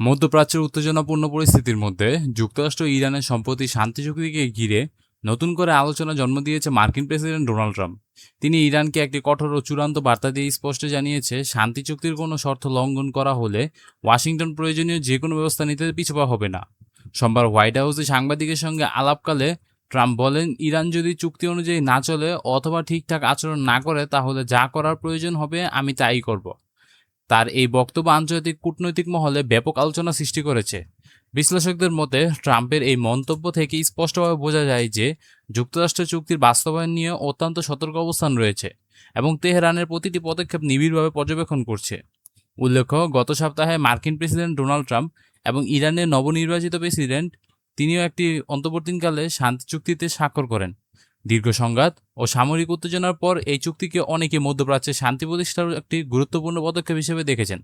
মধ্যপ্রাচ্যের উত্তেজনাপূর্ণ পরিস্থিতির মধ্যে যুক্তরাষ্ট্র ও ইরানের সম্প্রতি শান্তি চুক্তিকে ঘিরে নতুন করে আলোচনা জন্ম দিয়েছে মার্কিন প্রেসিডেন্ট ডোনাল্ড ট্রাম্প। তিনি ইরানকে একটি কঠোর ও চূড়ান্ত বার্তা দিয়ে স্পষ্ট জানিয়েছে, শান্তি চুক্তির কোনো শর্ত লঙ্ঘন করা হলে ওয়াশিংটন প্রয়োজনীয় যে কোনো ব্যবস্থা নিতে পিছপা হবে না। সোমবার হোয়াইট হাউসে সাংবাদিকের সঙ্গে আলাপকালে ট্রাম্প বলেন, ইরান যদি চুক্তি অনুযায়ী না চলে অথবা ঠিকঠাক আচরণ না করে তাহলে যা করার প্রয়োজন হবে আমি তাই করব। তার এই বক্তব্য আন্তর্জাতিক কূটনৈতিক মহলে ব্যাপক আলোচনা সৃষ্টি করেছে। বিশ্লেষকদের মতে ট্রাম্পের এই মন্তব্য থেকে স্পষ্টভাবে বোঝা যায় যে যুক্তরাষ্ট্র চুক্তির বাস্তবায়ন নিয়ে অত্যন্ত সতর্ক অবস্থান রয়েছে এবং তেহরানের প্রতিটি পদক্ষেপ নিবিড়ভাবে পর্যবেক্ষণ করছে। উল্লেখ্য, গত সপ্তাহে মার্কিন প্রেসিডেন্ট ডোনাল্ড ট্রাম্প এবং ইরানের নবনির্বাচিত প্রেসিডেন্ট তিনিও একটি অন্তর্বর্তীকালে শান্তি চুক্তিতে স্বাক্ষর করেন। দীর্ঘ সংঘাত ও সামরিক উত্তেজনার পর এই চুক্তিকে অনেকে মধ্যপ্রাচ্যে শান্তি প্রতিষ্ঠার একটি গুরুত্বপূর্ণ পদক্ষেপ হিসেবে দেখেছেন।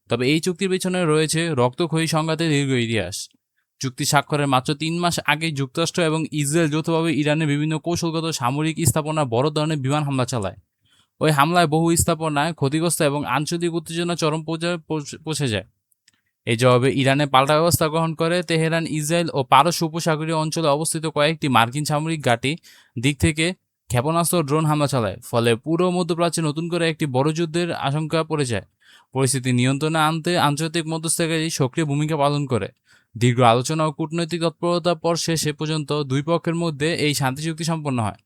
তবে এই চুক্তির পেছনে রয়েছে রক্তক্ষয়ী সংঘাতের দীর্ঘ ইতিহাস। চুক্তি স্বাক্ষরের মাত্র 3 মাস আগেই যুক্তরাষ্ট্র এবং ইসরায়েল যৌথভাবে ইরানের বিভিন্ন কৌশলগত সামরিক স্থাপনা বড় ধরনের বিমান হামলা চালায়। ওই হামলায় বহু স্থাপনায় ক্ষতিগ্রস্ত এবং আঞ্চলিক উত্তেজনা চরম পর্যায়ে পৌঁছে যায়। এই জবাবে ইরানে পাল্টা ব্যবস্থা গ্রহণ করে। তেহরান ইসরায়েল ও পারস্য উপসাগরীয় অঞ্চলে অবস্থিত কয়েকটি মার্কিন সামরিক ঘাঁটি দিক থেকে ক্ষেপণাস্ত্র ড্রোন হামলা চালায়, ফলে পুরো মধ্যপ্রাচ্যে নতুন করে একটি বড় যুদ্ধের আশঙ্কা পড়ে যায়। পরিস্থিতি নিয়ন্ত্রণে আনতে আন্তর্জাতিক মধ্যস্থতাকারী সক্রিয় ভূমিকা পালন করে। দীর্ঘ আলোচনা ও কূটনৈতিক তৎপরতার পর শেষে পর্যন্ত দুই পক্ষের মধ্যে এই শান্তি চুক্তি সম্পন্ন হয়।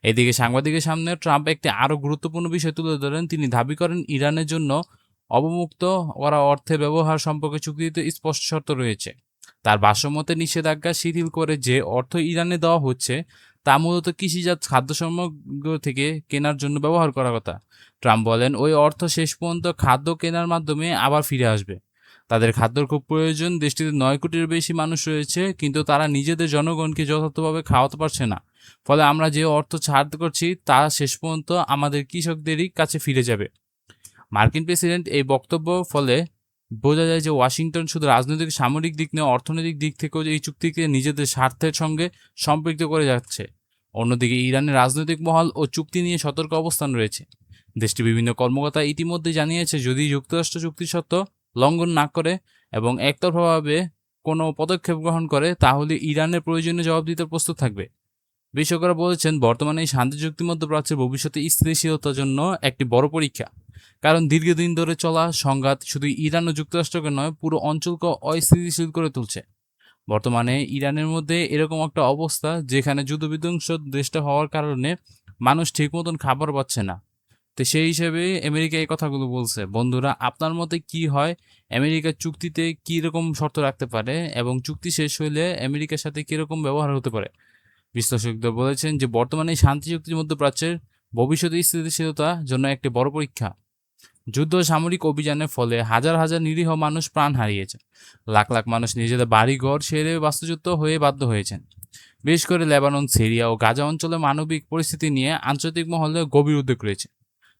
এদিকে সাংবাদিকের সামনে ট্রাম্প একটি আরও গুরুত্বপূর্ণ বিষয় তুলে ধরেন। তিনি দাবি করেন, ইরানের জন্য অবমুক্ত করা অর্থের ব্যবহার সম্পর্কে চুক্তিতে স্পষ্ট শর্ত রয়েছে। তার ভাষ্যমতে নিষেধাজ্ঞা শিথিল করে যে অর্থ ইরানে দেওয়া হচ্ছে তা মূলত কৃষিজাত খাদ্য সামগ্রী থেকে কেনার জন্য ব্যবহার করার কথা। ট্রাম্প বলেন, ওই অর্থ শেষ পর্যন্ত খাদ্য কেনার মাধ্যমে আবার ফিরে আসবে। তাদের খাদ্যর খুব প্রয়োজন। দেশটিতে 9 কোটির বেশি মানুষ রয়েছে, কিন্তু তারা নিজেদের জনগণকে যথাযথভাবে খাওয়াতে পারছে না। ফলে আমরা যে অর্থ ছাড় করছি তা শেষ পর্যন্ত আমাদের কৃষকদেরই কাছে ফিরে যাবে। মার্কিন প্রেসিডেন্ট এই বক্তব্য ফলে বোঝা যায় যে ওয়াশিংটন শুধু রাজনৈতিক সামরিক দিক নয়, অর্থনৈতিক দিক থেকেও এই চুক্তিকে নিজেদের স্বার্থের সঙ্গে সম্পৃক্ত করে যাচ্ছে। অন্যদিকে ইরানের রাজনৈতিক মহল ও চুক্তি নিয়ে সতর্ক অবস্থান রয়েছে। দেশটির বিভিন্ন কর্মকর্তা ইতিমধ্যে জানিয়েছে, যদি যুক্তরাষ্ট্র চুক্তি শর্ত লঙ্ঘন না করে এবং একতরফাভাবে কোনো পদক্ষেপ গ্রহণ করে তাহলে ইরানের প্রয়োজনীয় জবাব দিতে প্রস্তুত থাকবে। বিশেষজ্ঞরা বলেছেন, বর্তমানে এই শান্তি চুক্তি মধ্যপ্রাচ্যের ভবিষ্যতে স্থিতিশীলতার জন্য একটি বড় পরীক্ষা। কারণ দীর্ঘদিন ধরে চলা সংঘাত শুধু ইরান ও যুক্তরাষ্ট্রকে নয়, পুরো অঞ্চলকে অস্থিতিশীল করে তুলছে। বর্তমানে ইরানের মধ্যে এরকম একটা অবস্থা যেখানে যুদ্ধবিধ্বংস দেশটা হওয়ার কারণে মানুষ ঠিক মতন খাবার পাচ্ছে না। তো সেই হিসেবে আমেরিকা এই কথাগুলো বলছে। বন্ধুরা, আপনার মতে কি হয়? আমেরিকা চুক্তিতে কী রকম শর্ত রাখতে পারে এবং চুক্তি শেষ হলে আমেরিকার সাথে কীরকম ব্যবহার হতে পারে? বিশ্লেষকরা বলেছেন যে বর্তমানে এই শান্তি চুক্তির মধ্যপ্রাচ্যের ভবিষ্যতে স্থিতিশীলতার জন্য একটি বড় পরীক্ষা। যুদ্ধ ও সামরিক অভিযানের ফলে হাজার হাজার নিরীহ মানুষ প্রাণ হারিয়েছে। লাখ লাখ মানুষ নিজেদের বাড়িঘর ছেড়ে বাস্তুচ্যুত হয়ে বাধ্য হয়েছেন। বিশেষ করে লেবানন, সিরিয়া ও গাজা অঞ্চলে মানবিক পরিস্থিতি নিয়ে আন্তর্জাতিক মহলে গভীর উদ্বেগ রয়েছে।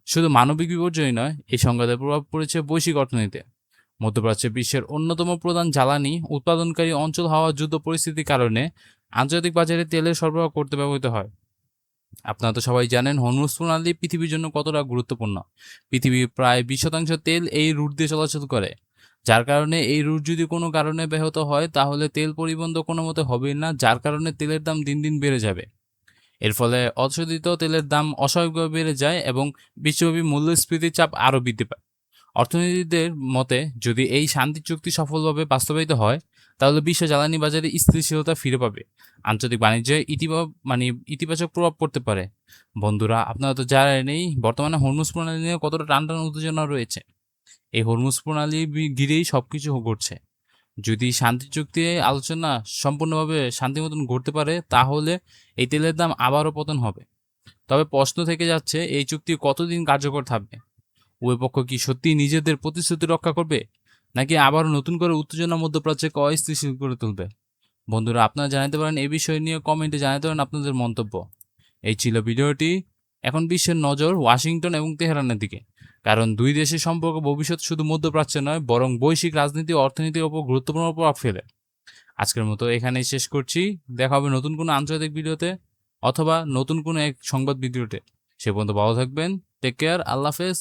শুধু মানবিক বিপর্যয় নয়, এই সংঘাতের প্রভাব পড়েছে বৈশ্বিক অর্থনীতিতে। মধ্যপ্রাচ্যে বিশ্বের অন্যতম প্রধান জ্বালানি উৎপাদনকারী অঞ্চল হওয়া যুদ্ধ পরিস্থিতির কারণে আন্তর্জাতিক বাজারে তেলের সরবরাহ করতে ব্যবহৃত হয়। আপনারা তো সবাই জানেন হরমুজ প্রণালী পৃথিবীর জন্য কতটা গুরুত্বপূর্ণ। পৃথিবীর প্রায় 20% তেল এই রুট দিয়ে চলাচল করে, যার কারণে এই রুট যদি কোনো কারণে ব্যাহত হয় তাহলে তেল পরিবহন তো কোনো মতে হবেই না, যার কারণে তেলের দাম দিন দিন বেড়ে যাবে। এর ফলে অশোধিত তেলের দাম অস্বাভাবিকভাবে বেড়ে যায় এবং বিশ্বব্যাপী মূল্যস্ফীতির চাপ আরও বৃদ্ধি পায়। অর্থনীতিদের মতে, যদি এই শান্তি চুক্তি সফলভাবে বাস্তবায়িত হয় তাহলে বিশ্ব জ্বালানি বাজারে স্থিতিশীলতা ফিরে পাবে, আন্তর্জাতিক বাণিজ্যে ইতিবাচক প্রভাব পড়তে পারে। বন্ধুরা, আপনারা তো জানেনই বর্তমানে হরমুজ প্রণালী নিয়ে কতটা টান উত্তেজনা রয়েছে। এই হরমুজ প্রণালী ঘিরেই সবকিছু ঘটছে। যদি শান্তি চুক্তি আলোচনা সম্পূর্ণভাবে শান্তি মতন ঘটতে পারে তাহলে এই তেলের দাম আবারও পতন হবে। তবে প্রশ্ন থেকে যাচ্ছে, এই চুক্তি কতদিন কার্যকর থাকবে? উভয় পক্ষ কি সত্যি নিজেদের প্রতিশ্রুতি রক্ষা করবে, নাকি আবারও নতুন করে উত্তেজনা মধ্যপ্রাচ্যকে অস্থিতিশীল করে তুলবে? বন্ধুরা, আপনারা জানাতে পারেন এই বিষয় নিয়ে কমেন্টে জানাতে পারেন আপনাদের মন্তব্য। এই ছিল ভিডিওটি। এখন বিশ্বের নজর ওয়াশিংটন এবং তেহরানের দিকে, কারণ দুই দেশের সম্পর্ক ভবিষ্যৎ শুধু মধ্যপ্রাচ্যে নয় বরং বৈশ্বিক রাজনীতি ও অর্থনীতির ওপর গুরুত্বপূর্ণ প্রভাব ফেলে। আজকের মতো এখানেই শেষ করছি। দেখা হবে নতুন কোনো আন্তর্জাতিক ভিডিওতে অথবা নতুন কোনো এক সংবাদ ভিডিওতে। সে পর্যন্ত ভালো থাকবেন। Take care. আল্লাহ হাফেজ।